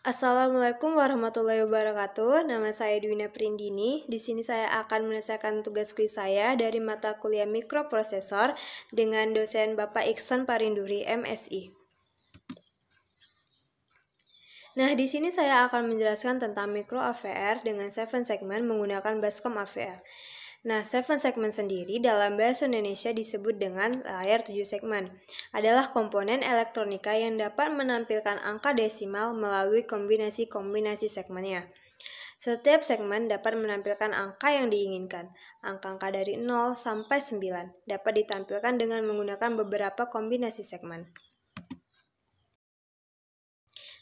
Assalamualaikum warahmatullahi wabarakatuh. Nama saya Dwina Prindini. Di sini saya akan menyelesaikan tugas kuis saya dari mata kuliah mikroprosesor dengan dosen Bapak Iksan Parinduri, MSI. Nah, di sini saya akan menjelaskan tentang mikro AVR dengan 7 segmen menggunakan Bascom AVR. Nah, 7 segmen sendiri dalam bahasa Indonesia disebut dengan layar 7 segmen. Adalah komponen elektronika yang dapat menampilkan angka desimal melalui kombinasi-kombinasi segmennya. Setiap segmen dapat menampilkan angka yang diinginkan. Angka-angka dari 0 sampai 9 dapat ditampilkan dengan menggunakan beberapa kombinasi segmen.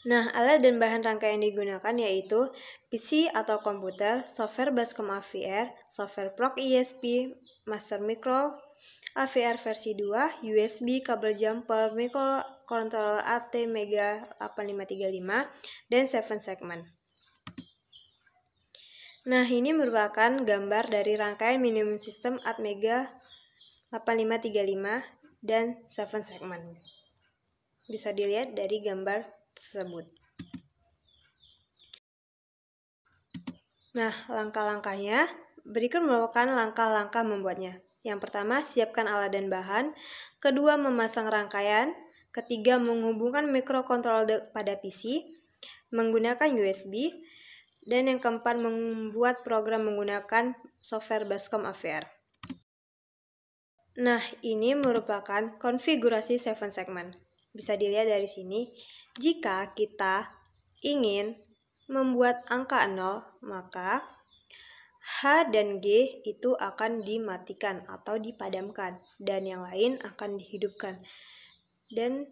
Nah, alat dan bahan rangkai yang digunakan yaitu PC atau komputer, software Bascom AVR, software Proc ISP, Master Micro, AVR versi 2, USB, kabel jumper, microcontroller ATmega 8535, dan 7 segmen. Nah, ini merupakan gambar dari rangkaian minimum system ATmega 8535 dan 7 segmen. Bisa dilihat dari gambar tersebut. Nah, langkah-langkahnya berikut merupakan langkah-langkah membuatnya. Yang pertama, siapkan alat dan bahan. Kedua, memasang rangkaian. Ketiga, menghubungkan microcontroller pada PC menggunakan USB. Dan yang keempat, membuat program menggunakan software Bascom AVR. Nah, ini merupakan konfigurasi 7 segmen. Bisa dilihat dari sini, jika kita ingin membuat angka 0, maka H dan G itu akan dimatikan atau dipadamkan, dan yang lain akan dihidupkan. Dan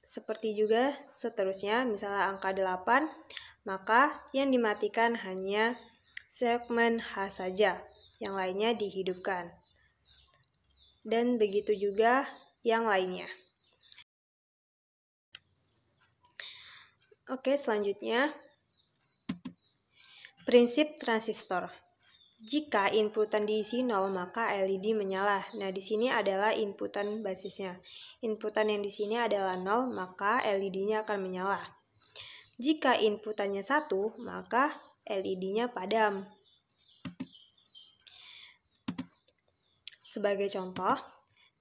seperti juga seterusnya, misalnya angka 8, maka yang dimatikan hanya segmen H saja, yang lainnya dihidupkan. Dan begitu juga yang lainnya. Oke, selanjutnya prinsip transistor. Jika inputan diisi 0, maka LED menyala. Nah, di sini adalah inputan basisnya. Inputan yang di sini adalah 0, maka LED-nya akan menyala. Jika inputannya 1, maka LED-nya padam. Sebagai contoh,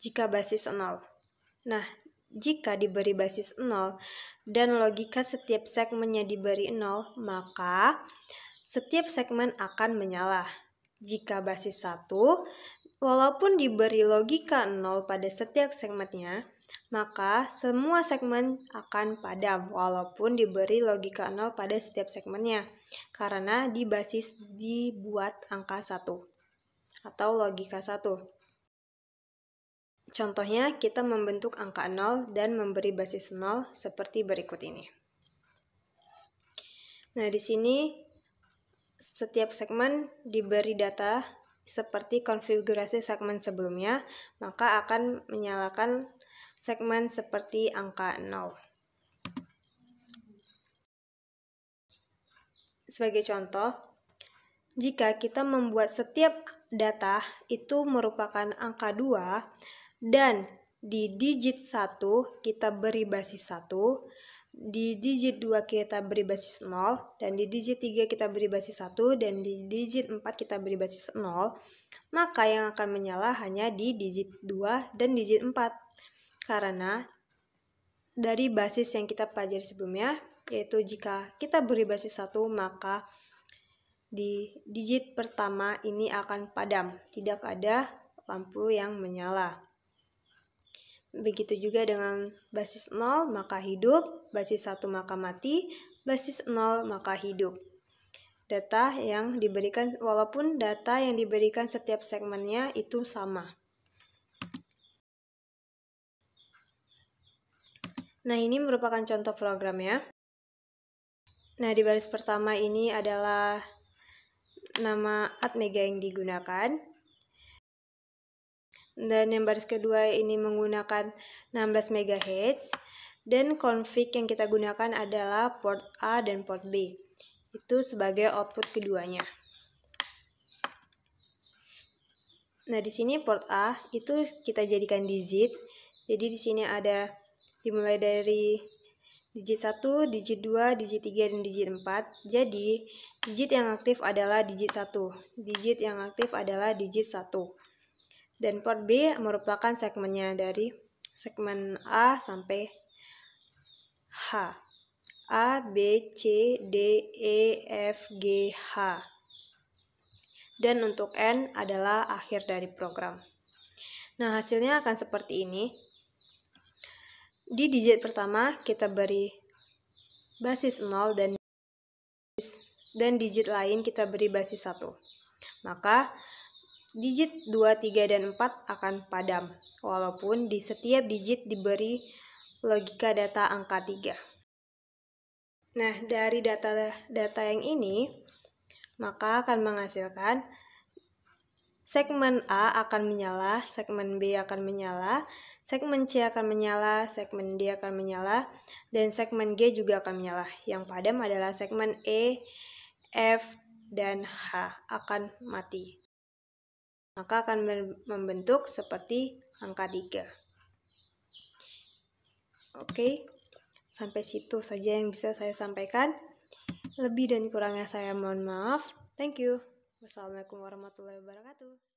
jika basis 0. Nah, jika diberi basis 0 dan logika setiap segmennya diberi 0, maka setiap segmen akan menyala. Jika basis 1, walaupun diberi logika 0 pada setiap segmennya, maka semua segmen akan padam walaupun diberi logika 0 pada setiap segmennya, karena di basis dibuat angka 1 atau logika 1. Contohnya, kita membentuk angka 0 dan memberi basis 0 seperti berikut ini. Nah, di sini setiap segmen diberi data seperti konfigurasi segmen sebelumnya, maka akan menyalakan segmen seperti angka 0. Sebagai contoh, jika kita membuat setiap data itu merupakan angka 2, dan di digit 1 kita beri basis 1, di digit 2 kita beri basis 0, dan di digit 3 kita beri basis 1, dan di digit 4 kita beri basis 0, maka yang akan menyala hanya di digit 2 dan digit 4. Karena dari basis yang kita pelajari sebelumnya, yaitu jika kita beri basis 1, maka di digit pertama ini akan padam, tidak ada lampu yang menyala. Begitu juga dengan basis 0 maka hidup, basis 1 maka mati, basis 0 maka hidup. Data yang diberikan, walaupun data yang diberikan setiap segmennya itu sama. Nah, ini merupakan contoh programnya. Nah, di baris pertama ini adalah nama ATmega yang digunakan. Dan yang baris kedua ini menggunakan 16 MHz. Dan config yang kita gunakan adalah port A dan port B. Itu sebagai output keduanya. Nah, di sini port A itu kita jadikan digit. Jadi di sini ada dimulai dari digit 1, digit 2, digit 3, dan digit 4. Jadi, digit yang aktif adalah digit 1. Digit yang aktif adalah digit 1. Dan port B merupakan segmennya dari segmen A sampai H. A, B, C, D, E, F, G, H. Dan untuk N adalah akhir dari program. Nah, hasilnya akan seperti ini. Di digit pertama kita beri basis 0 dan digit lain kita beri basis 1. Maka digit 2, 3, dan 4 akan padam, walaupun di setiap digit diberi logika data angka 3. Nah, dari data yang ini, maka akan menghasilkan segmen A akan menyala, segmen B akan menyala, segmen C akan menyala, segmen D akan menyala, dan segmen G juga akan menyala. Yang padam adalah segmen E, F, dan H akan mati. Maka akan membentuk seperti angka 3. Oke, sampai situ saja yang bisa saya sampaikan. Lebih dan kurangnya saya mohon maaf. Thank you. Wassalamualaikum warahmatullahi wabarakatuh.